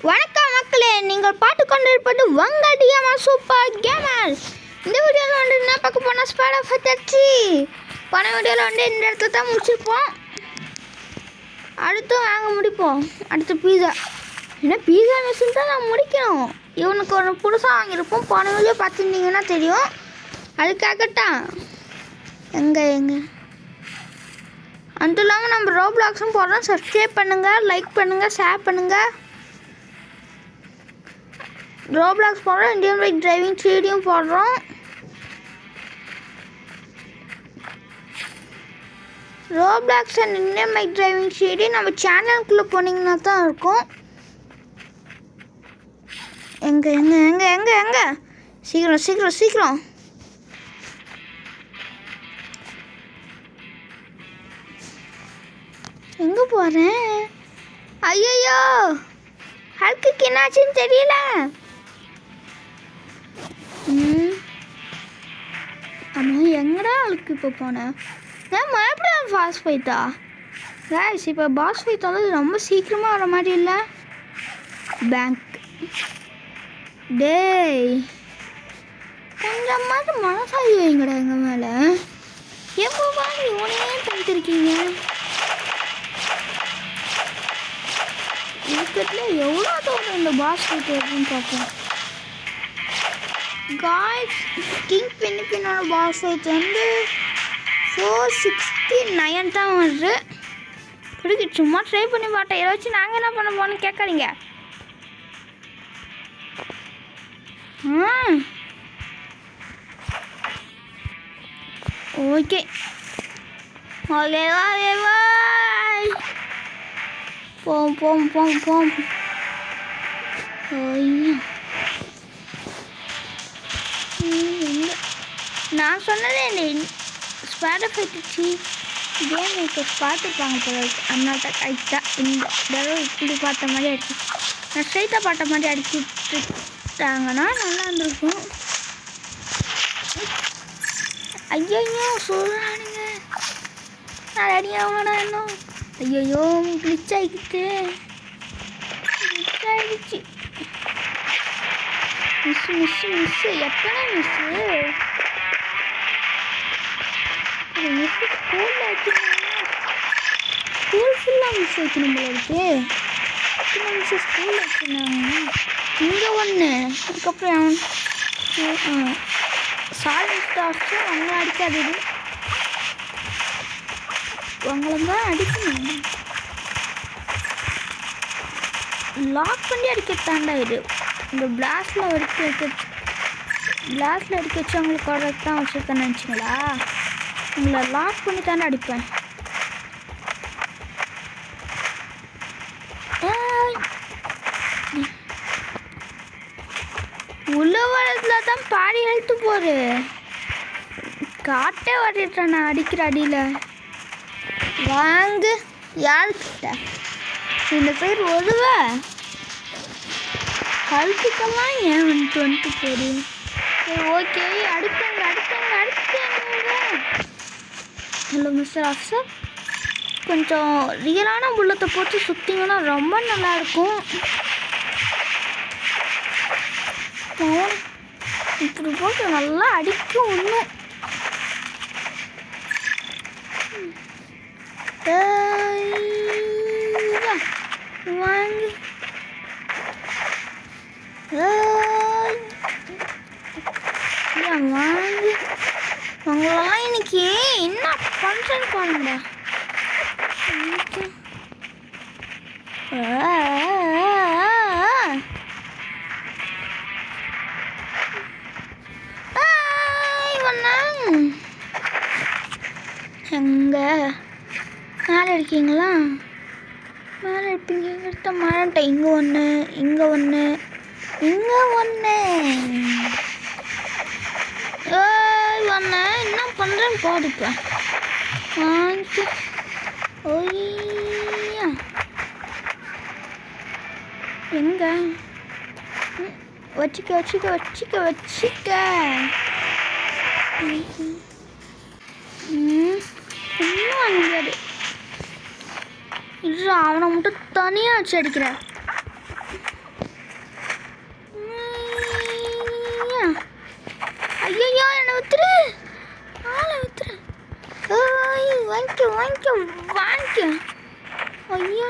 வணக்கம் மக்களே, நீங்கள் பார்த்து கொண்டிருப்பது உங்கள் டிஎம்ஆர் சூப்பர் கேமர். இந்த வீடியோவில் வந்து என்ன பார்க்க போனால் ஸ்பைடர் எஃபெக்ட் வச்சு போன வீடியோவில் வந்து இந்த இடத்துல தான் முடிச்சிருப்போம். அடுத்து வாங்க முடிப்போம். அடுத்து பீஸா, ஏன்னா பீஸா மிஷின் தான் நான் முடிக்கணும். இவனுக்கு ஒரு புதுசாக வாங்கியிருப்போம். போன வீடியோ பார்த்துருந்தீங்கன்னா தெரியும். அதுக்காகத்தான் எங்கே அதுவும் இல்லாமல் நம்ம ரோப்ளாக்ஸும் போடுறோம். சப்ஸ்கிரைப் பண்ணுங்கள், லைக் பண்ணுங்கள், ஷேர் பண்ணுங்கள். ரோப்ளாக்ஸ் போடுறோம், இந்தியன் பைக் டிரைவிங் 3Dயும் போடுறோம். Roblox and Indian bike driving 3D நம்ம சேனலுக்குள்ளே போனீங்கன்னா தான் இருக்கும். எங்கே எங்கே எங்கே எங்கே எங்கே சீக்கிரம் சீக்கிரம் சீக்கிரம். எங்கே போகிறேன்? ஐயோ, ஹல்க்குக்கு என்னாச்சுன்னு தெரியல. ஆமாம், எங்கடா ஹல்க்கு இப்போ போனேன்? ஏன் மறுபடியும் ஃபாஸ்ட் ஃபைட்டா? கேஸ் இப்போ பாஸ் ஃபைட் வந்து ரொம்ப சீக்கிரமாக வர மாதிரி இல்லை. பேங்க் டேய், கொஞ்சம் மாதிரி மனசாகி வைங்கடா எங்கள் மேலே. எப்போ பாரு இவனையே தடுத்துருக்கீங்க. இருக்கிறதுல எவ்வளோ தூரம் இந்த பாஸ் ஃபைட் வருதுன்னு பார்ப்போம். காய்ஸ், கிங் பின்னோட பாஸ் ஃபைட் வந்து 469 தான் வருது. பிடிக்கு சும்மா ட்ரை பண்ணி பார்த்தேன். இதை வச்சு நாங்கள் என்ன பண்ண போகணும்னு கேட்காதீங்க. ஓகே ஓகேவா ஓகேவா, போம் போம் போம் போம். நான் சொன்னதே இந்த ஸ்பைடர் ஃபைட் வச்சு கேம் மேக்கர்ஸ் பார்த்துருப்பாங்க போல இருக்கு. அதனால தான் கரெக்டாக இந்த தடவை இப்படி பார்த்த மாதிரி அடிச்சு, நான் ஸ்ட்ரைட்டாக பார்த்த மாதிரி அடிச்சுட்டாங்கன்னா நல்லா இருந்திருக்கும். ஐயோ சொல்கிறானுங்க, நான் அடியாவனா இன்னும். ஐயோ கிளிச் ஆகிக்கிட்டு ஆகிடுச்சு. மிஸ்ஸு மிஸ்ஸு மிஸ்ஸு, எத்தனை மிஸ்ஸு மிஸ்ஸு ஸ்கூலில் வச்சுருந்தாங்க. ஸ்கூல் ஃபுல்லாக மிஸ் வைக்கணும் போல இருக்கு. எத்தனை மிஸ்ஸு ஸ்கூலில் வச்சுருந்தாங்க. இங்கே ஒன்று, அதுக்கப்புறம் சாலிட் ஸ்டாஃப்ஸும் அவங்கள அடிக்காது, அவங்கள தான் அடிக்கணும். லாக் பண்ணி அடிக்கத்தாண்டா இது. இந்த பிளாஸ்டில் அடிக்க வச்சு அவங்களுக்கு கரெக்டாக தான் வச்சுருக்கேன்னு நினச்சிங்களா? உங்களை லாக் பண்ணி தானே அடிப்பேன். உள்ள வரதுல தான் பாடி ஹெல்த்து போகுது. காட்டே வட்டிட்டேன் நான் அடிக்கிற அடியில். வாங்கு யாருக்கிட்ட இந்த பேர் ஒருவ ஹல்க்குக்கெல்லாம் ஏன் வந்துட்டு போகுது. சரி ஓகே, அடுத்தங்க அடுத்தங்க அடுத்தங்க. ஹலோ மிஸ்டர் ஆஃபீஸர், கொஞ்சம் ரியலான புல்லத்தை போட்டு சுற்றிங்கன்னா ரொம்ப நல்லாயிருக்கும். இப்படி போட்டு நல்லா அடிக்கும் ஒன்று. வாங்க வாங்க, உங்களெல்லாம் இன்னைக்கு என்ன ஃபங்க்ஷன் பண்ணுங்கடா. எங்க மேலே இருக்கீங்களா? மேலே இருப்பீங்க. எடுத்த மரட்டை இங்கே ஒன்று, இங்கே ஒன்று, இங்கே ஒன்று. ஒன்று என்ன பண்ணுறேன்னு போதுப்பேன். வாங்கி ஓய்யா எங்க வச்சுக்க வச்சுக்க வச்சுக்க வச்சுக்க. இன்னும் வாங்க முடியாது. இல்லை, அவனை மட்டும் தனியாக வச்சு அடிக்கிறேன். வாங்கிக்க. ஐயோ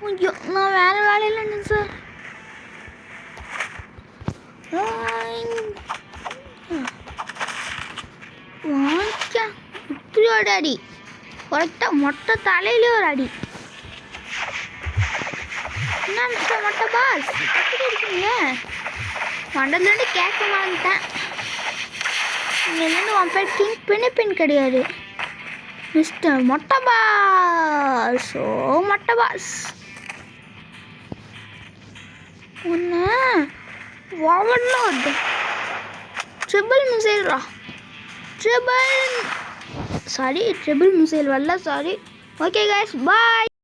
ஐயோ, நான் வேறு வேலையில் இல்லைங்க சார். வாங்கிக்க. இப்படி ஒரு அடி, கரெக்டாக மொட்டை தலையிலே ஒரு அடி. என்ன மிஸ்டர் மொட்டை பாஸ், எப்படி இருக்கீங்க? மண்டலேருந்து கேட்க மாட்டேன். இங்கேருந்து உன் பேர் கிங் பின் கிடையாது, மிஸ்டர் மொட்டை பாஸ். ஓ மொட்டை பாஸ், ஒன்று ஓவர்லோட் ட்ரிபிள் மிசைல்ரா. ட்ரிபிள் மிசைல் வரல, சாரி. ஓகே கைஸ், பாய்.